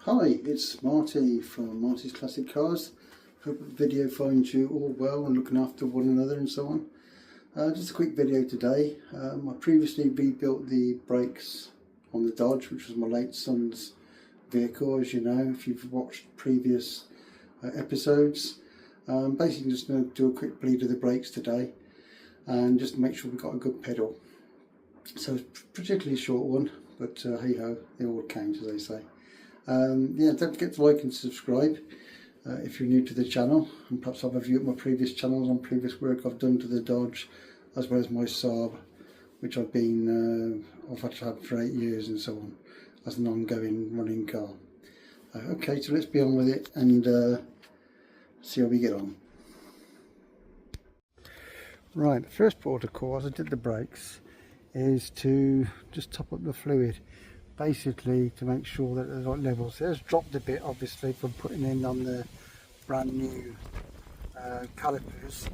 Hi, it's Marty from Marty's Classic Cars. Hope the video finds you all well and looking after one another and so on. Just a quick video today. I previously rebuilt the brakes on the Dodge, which was my late son's vehicle, as you know, if you've watched previous episodes. Basically just going to do a quick bleed of the brakes today and just make sure we've got a good pedal. So it's a particularly short one, but hey ho, it all counts, as they say. Yeah, don't forget to like and subscribe if you're new to the channel, and perhaps have a view at my previous channels on previous work I've done to the Dodge, as well as my Saab, which I've had for 8 years and so on, as an ongoing running car. Okay, so let's be on with it and see how we get on. Right, the first port of call as I did the brakes is to just top up the fluid, basically to make sure that there's right levels. It has dropped a bit obviously from putting in on the brand new calipers.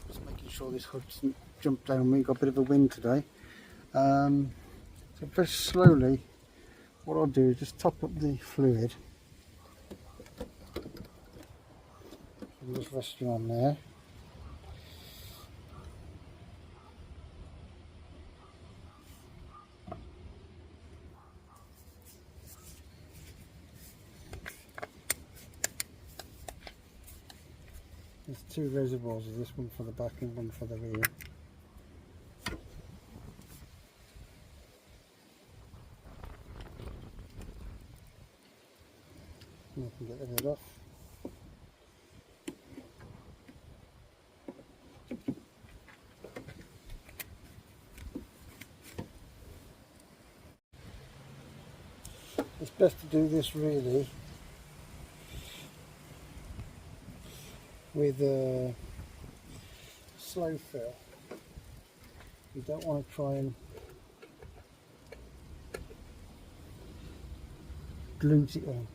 Just making sure this hood doesn't jump down on me. Got a bit of a wind today, so very slowly what I'll do is just top up the fluid. I'm just resting on there. There's two reservoirs of this, one for the back and one for the rear. And I can get the lid off. It's best to do this really with a slow fill. You don't want to try and glute it in.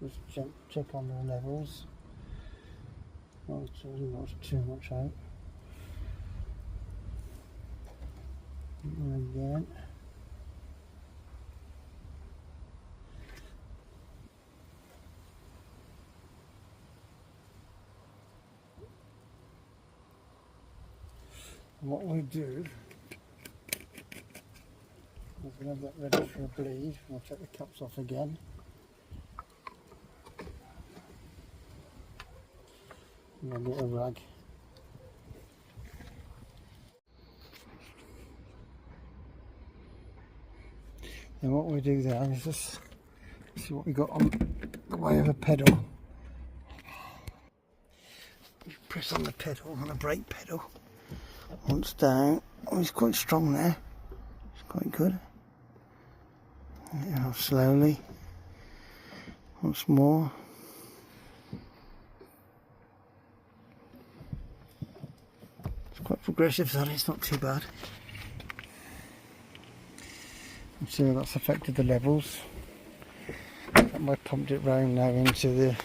Just check on the levels. Not too much out. And again. What we do is we'll have that ready for a bleed. I'll take the caps off again. And I'll get a rag. And what we do there is just see what we got on the way of a pedal. You press on the pedal, on the brake pedal. Once down, oh, it's quite strong there, it's quite good. Now slowly, once more. It's quite progressive that, it's not too bad. And so that's affected the levels. And I pumped it round now into the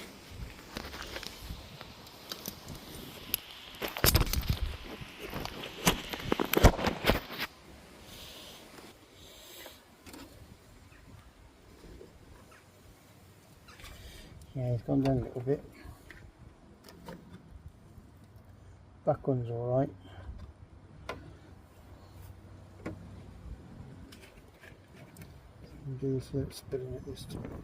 yeah, it's gone down a little bit. Back one's alright. Do this without spilling it this time.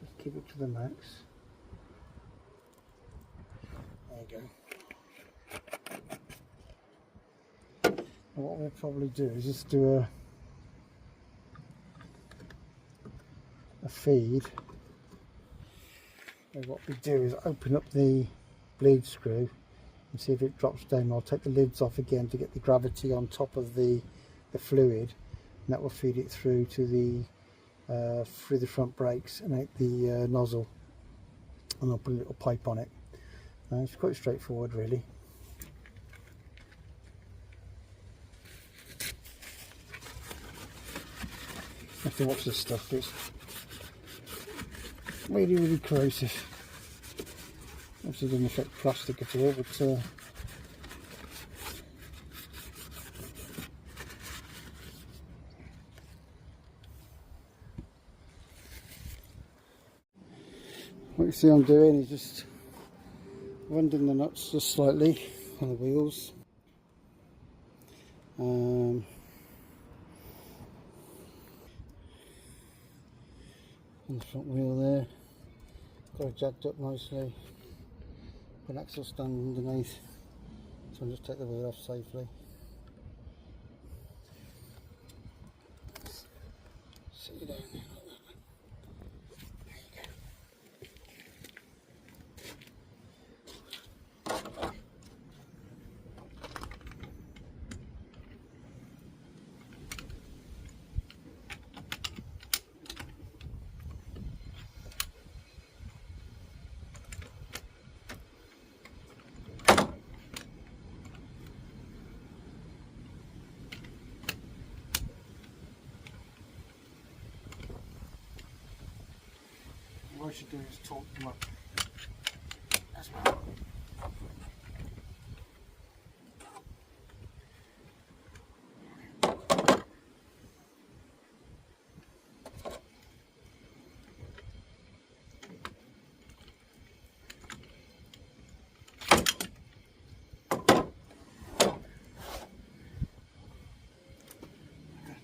Just keep it to the max. There you go. What we'll probably do is just do a feed. And what we do is open up the bleed screw and see if it drops down. I'll take the lids off again to get the gravity on top of the fluid, and that will feed it through to through the front brakes and out the nozzle, and I'll put a little pipe on it. It's quite straightforward really. You have to watch this stuff, please. really corrosive. Obviously doesn't affect plastic at all, but what you see I'm doing is just winding the nuts just slightly on the wheels. On the front wheel there, got it jacked up nicely, put an axle stand underneath, so I'll just take the wheel off safely. Sit you down there like that. What I should do is torque them up as well.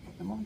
Put them on.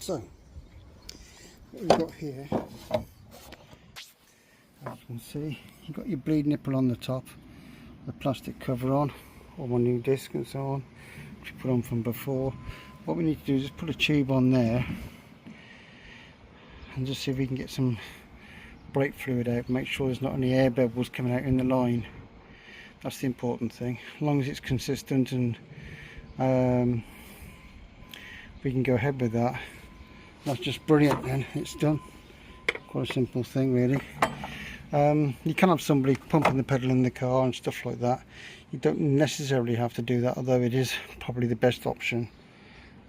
So, what we've got here, as you can see, you've got your bleed nipple on the top, the plastic cover on, all my new disc and so on, which we put on from before. What we need to do is just put a tube on there and just see if we can get some brake fluid out, make sure there's not any air bubbles coming out in the line. That's the important thing. As long as it's consistent and we can go ahead with that, that's just brilliant. Then it's done. Quite a simple thing really. You can have somebody pumping the pedal in the car and stuff like that. You don't necessarily have to do that, although it is probably the best option.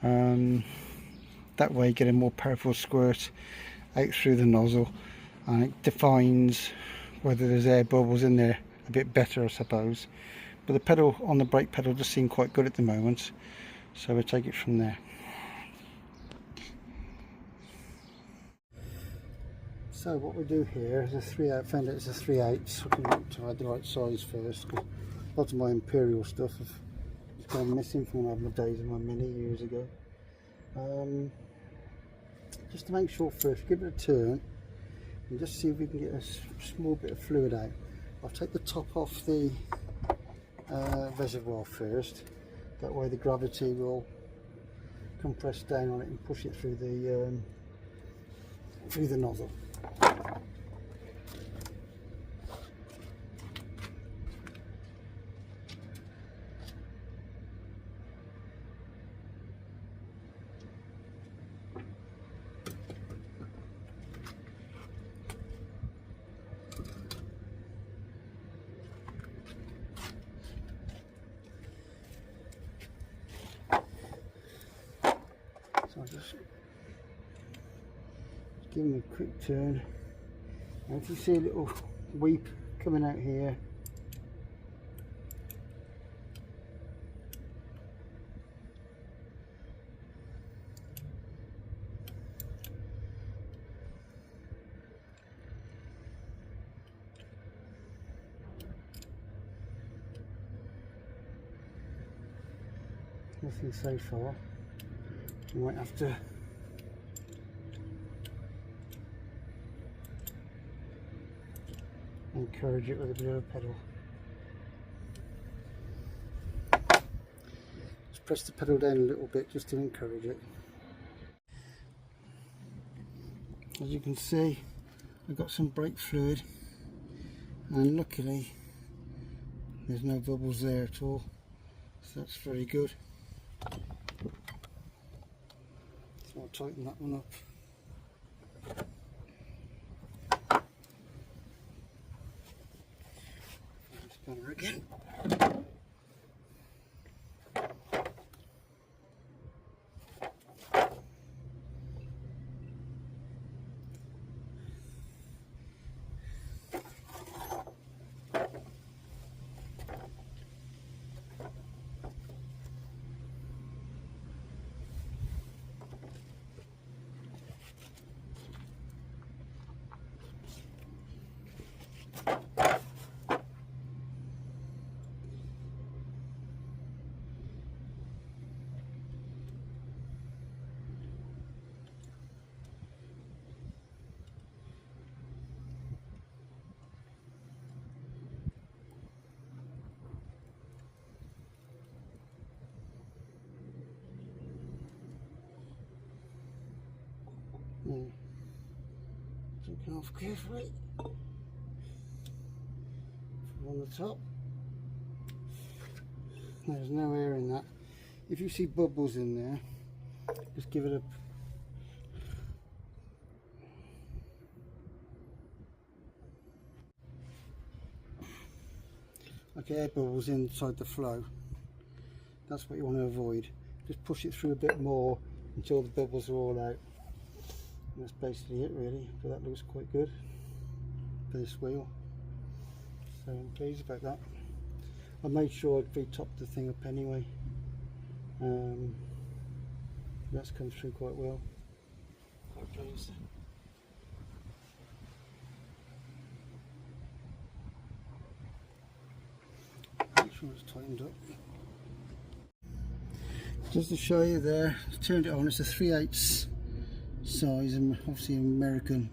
That way you get a more powerful squirt out through the nozzle, and it defines whether there's air bubbles in there a bit better, I suppose. But the pedal on the brake pedal does seem quite good at the moment, so we'll take it from there. So what we do here is a 3/8 fender. It's a 3/8. Looking to add the right size first, because a lot of my Imperial stuff has gone missing from when I had my days of my Mini years ago. Just to make sure first, give it a turn and just see if we can get a small bit of fluid out. I'll take the top off the reservoir first. That way the gravity will compress down on it and push it through the nozzle. So I'll just give them a quick turn. And if you see a little weep coming out here, nothing so far. You might have to encourage it with a bit of a pedal. Just press the pedal down a little bit just to encourage it. As you can see, I've got some brake fluid, and luckily there's no bubbles there at all, so that's very good. So I'll tighten that one up. Spanner again. Taking off carefully on the top. There's no air in that. If you see bubbles in there, just give it a air bubbles inside the flow. That's what you want to avoid. Just push it through a bit more until the bubbles are all out. And that's basically it really, but that looks quite good for this wheel, so I'm pleased about that. I made sure I'd re-top the thing up anyway. That's come through quite well. Quite pleased. Make sure it's tightened up. Just to show you there, I turned it on. It's a 3/8 size, and obviously American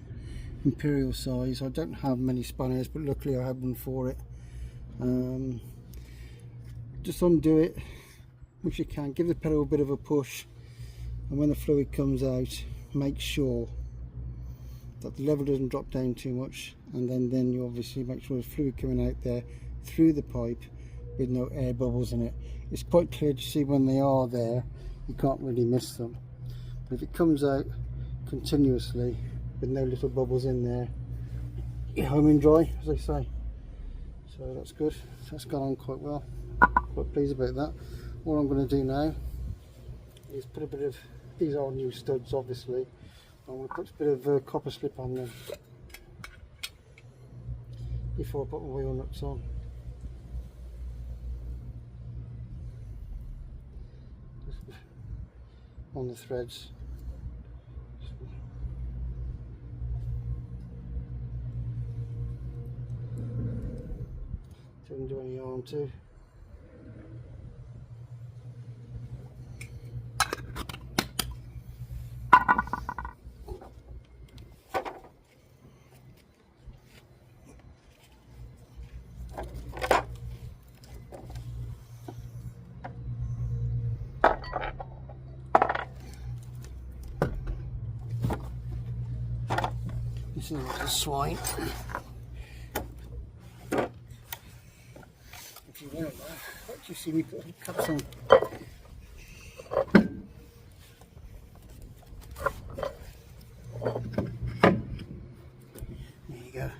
imperial size. I don't have many spanners, but luckily I have one for it. Just undo it which you can, give the pedal a bit of a push, and when the fluid comes out, make sure that the level doesn't drop down too much, and then you obviously make sure there's fluid coming out there through the pipe with no air bubbles in it. It's quite clear to see when they are there, you can't really miss them. But if it comes out continuously with no little bubbles in there, you're home and dry, as they say. So that's good, that's gone on quite well, quite pleased about that. All I'm going to do now is put a bit of, these are new studs obviously, I'm going to put a bit of copper slip on them before I put my wheel nuts on. Just on the threads. Didn't do any harm to. This is like a swine. If you want that, what you see me put some cups on. There you go.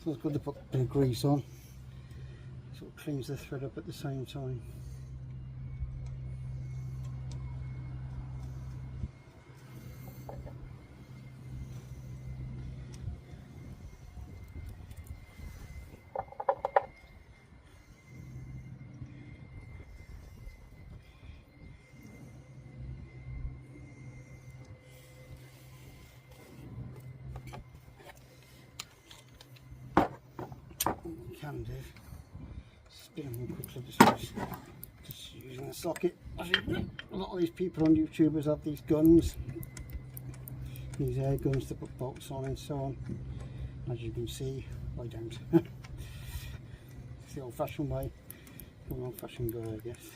So it's good to put a bit of grease on, so it cleans the thread up at the same time. What you can do, spin them quickly, just using a socket. As you know, a lot of these people on YouTubers have these guns, these air guns to put bolts on and so on. As you can see, I don't. It's the old fashioned way, the old fashioned guy, I guess.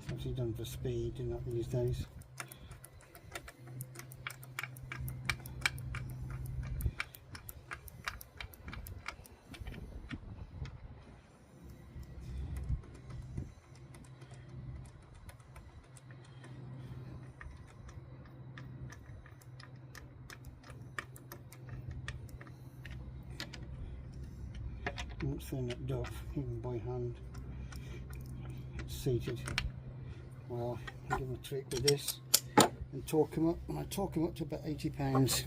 It's actually done for speed, doing that these days. Not thin it off, even by hand. It's seated. Well, I'll give them a trick with this and torque them up, and I torque them up to about 80 pounds.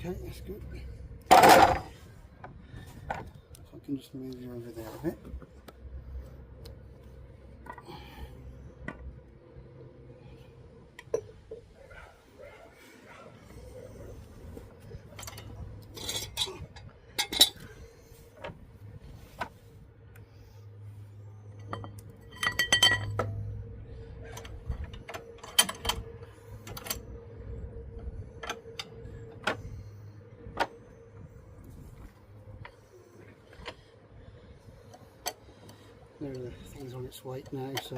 Okay, that's good. So I can just move you over there a bit. There are the things on its weight now, so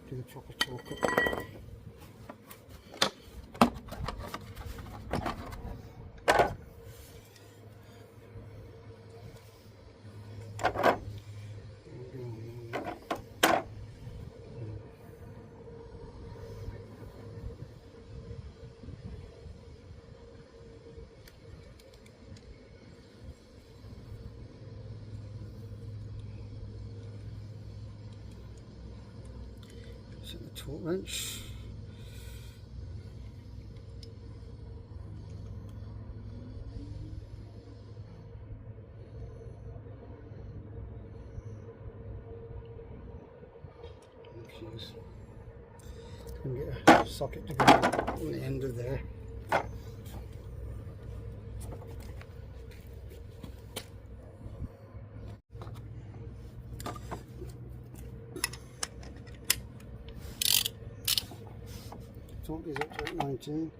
do the proper torque up. Set the torque wrench. Fuse. I'm going to get a socket to go on the end of there. Torque is up to 19.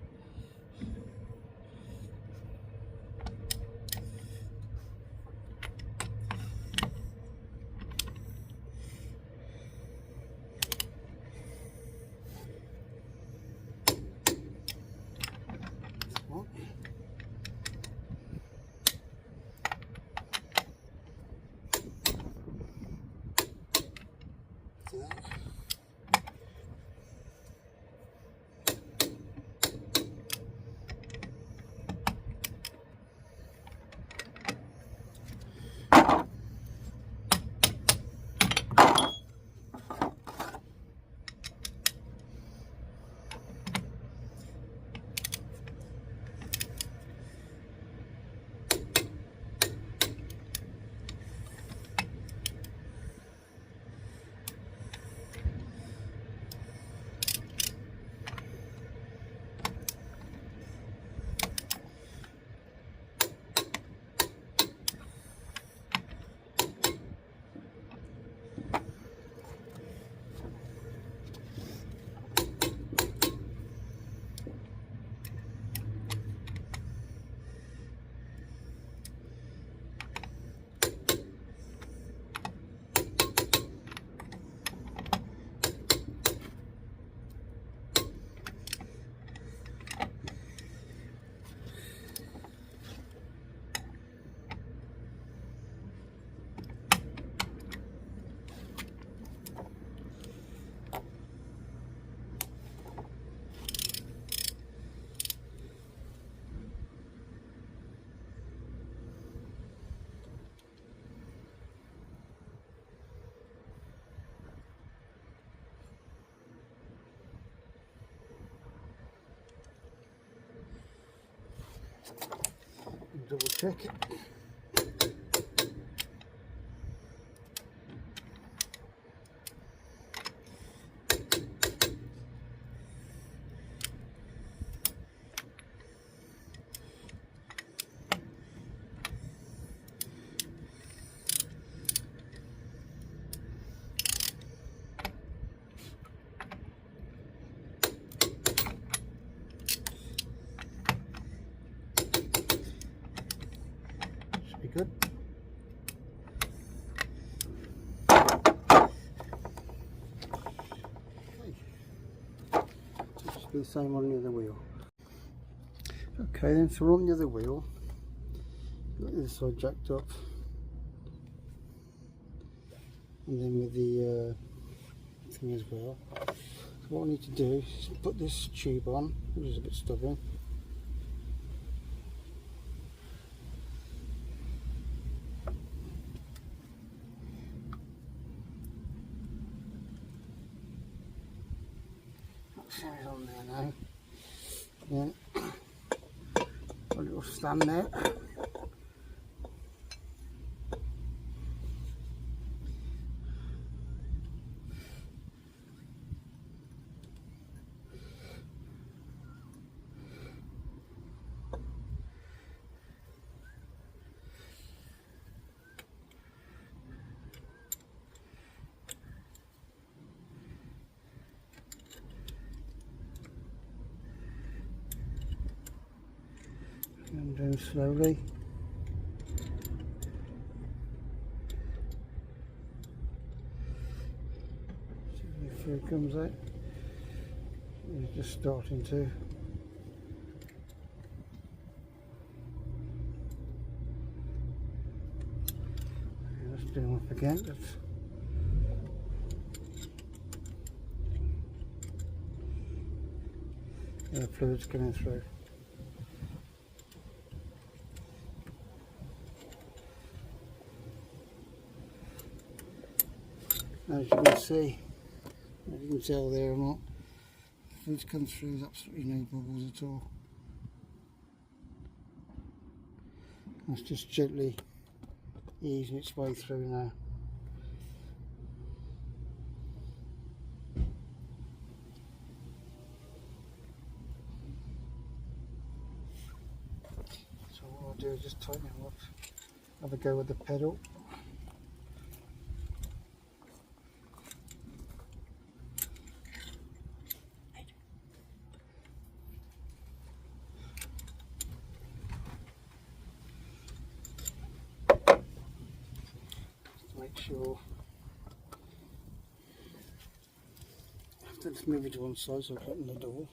Double check it. Should be good. Should be the same on the other wheel. Okay then, so we're on the other wheel. Got this side jacked up, and then with the thing as well. So what I need to do is put this tube on, which is a bit stubborn. That's on there now. Then a little stand there. Going down slowly. See if the fluid comes out. It's just starting to. Let's do them up again. The fluid's coming through. As you can see, as you can tell there or not, the fluid's come through, there's absolutely no bubbles at all. It's just gently easing its way through now. So what I'll do is just tighten it up, have a go with the pedal. Make sure I have to just move it to one side so I can open the door.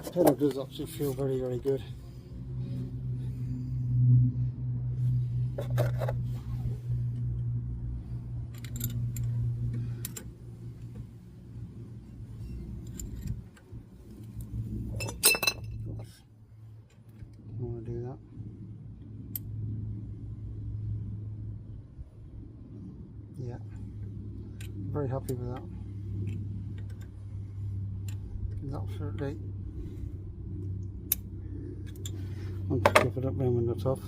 The pedal does actually feel very, very good. Oops. I want to do that. Yeah, very happy with that. It's absolutely. I'll just flip it up round when it's off.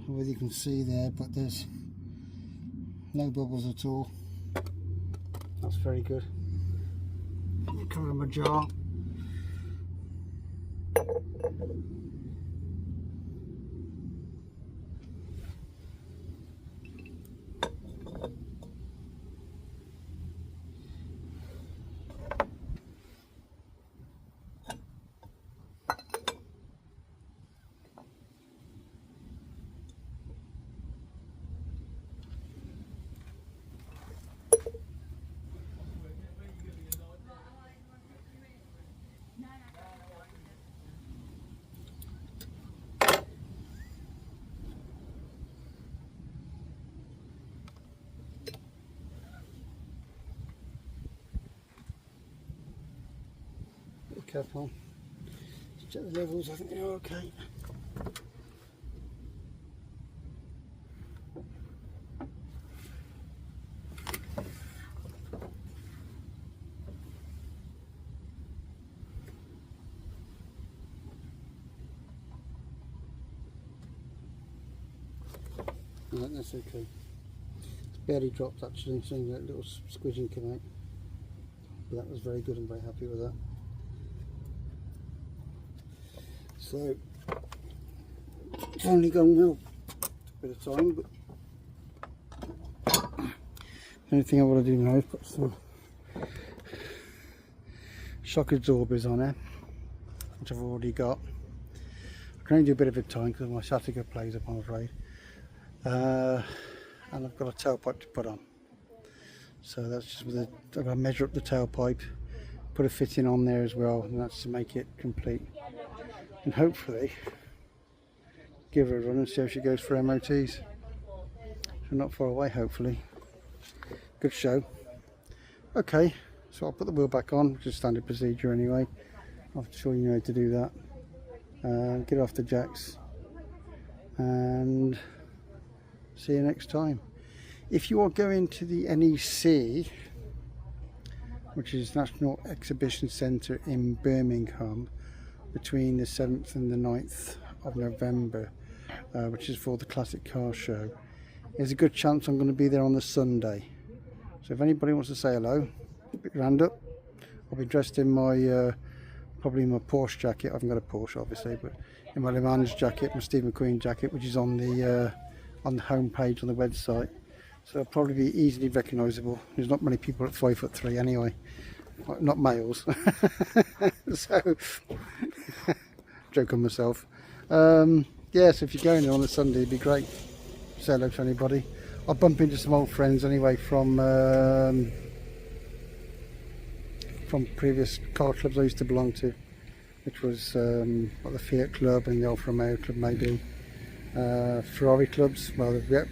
Whether you can see there, but there's no bubbles at all. That's very good. Cover my jar. cap on. Let's check the levels, I think they're okay. Right, that's okay. It's barely dropped actually, seeing that little squidging come out. But that was very good, I'm very happy with that. So, it's only gone now a bit of time, but the only thing I want to do now is put some shock absorbers on there, which I've already got. I can only do a bit of a time because my sciatica plays up, I'm afraid. And I've got a tailpipe to put on. So that's just with I've got to measure up the tailpipe, put a fitting on there as well, and that's to make it complete. And hopefully give her a run and see how she goes for MOTs. So not far away, hopefully. Good show. Okay, so I'll put the wheel back on, which is standard procedure anyway. I'm sure you know how to do that. Get off the jacks and see you next time. If you are going to the NEC, which is National Exhibition Centre in Birmingham, between the 7th and the 9th of November, which is for the Classic Car Show, there's a good chance I'm going to be there on the Sunday. So if anybody wants to say hello, put your hand up. I'll be dressed in my probably my Porsche jacket. I haven't got a Porsche obviously, but in my Le Mans jacket, my Steve McQueen jacket, which is on the home page on the website. So it'll probably be easily recognisable. There's not many people at 5'3" anyway, not males. So joke on myself. Yeah, so if you're going there on a Sunday, it'd be great. Say hello to anybody. I'll bump into some old friends anyway from previous car clubs I used to belong to, which was like the Fiat Club and the Alfa Romeo Club, maybe. Ferrari clubs, well, yeah,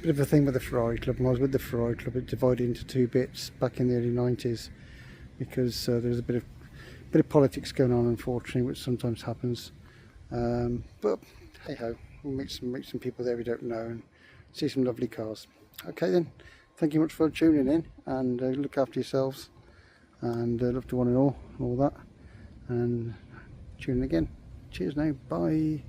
bit of a thing with the Ferrari Club. When I was with the Ferrari Club, it divided into two bits back in the early 90s because there was a bit of politics going on, unfortunately, which sometimes happens. But hey ho, we'll meet some people there we don't know and see some lovely cars. Okay then, thank you much for tuning in, and look after yourselves, and love to one and all that, and tune in again. Cheers now, bye.